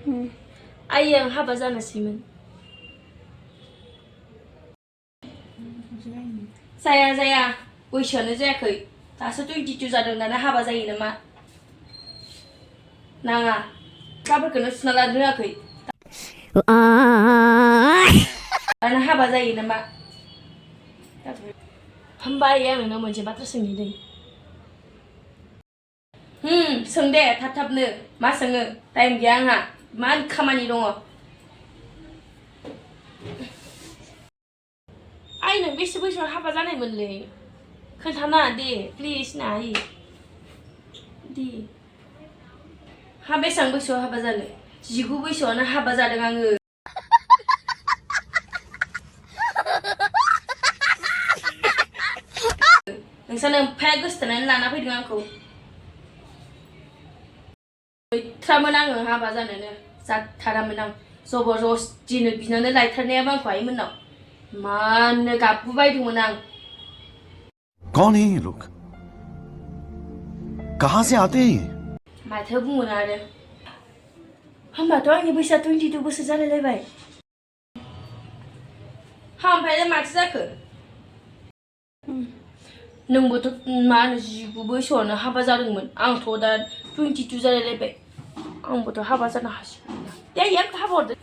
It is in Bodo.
आइ आं हाबा जानोसैमोन जाया जाया बैसोआनो जायाखै दासो 22 जादों दाना हाबा जायो नामा नाङा गाफोरखौनो सुना लानो रोङाखै दाना हाबा जायो नामा होमबा आइ आं नोंनाव मोनसे बाथ्रा सोंनि दै सों दे थाब थाबनो मा सोङो टाइम गैया आंहा मान खामानि दङ आइ नों बेसे बैसोआव हाबा जानायमोनलै खोन्थाना दे प्लिज ना आइ दे हा बेसेबां बैसोआव हाबा जानो 19 बैसोआवनो हाबा जादों आङो नोंसानो एफा गोसोथोनानै लाना फैदों आंखौ गैथ्रामोन आङो हाबा जानोनो जाथारामोन आं जबरदस्तिनो बिनानै लायथारनायाबो आंखौ आइमोननाव मानो गाबगुबायदोंमोन आं कौन है ये लोग कहां से आते हैं ये माथो बुंनो आरो होमबाथ' आंनि बैसोआ 22 बोसोर जालायलायबाय हा ओमफ्राय माथो जाखो नोंबोथ' मा होनो 19 बैसोआवनो हाबा जादोंमोन आंथ' दा 22 जालायलायबाय आंबोथ' हाबा जानो हासिगोन दे आंखौ हाबा हरदो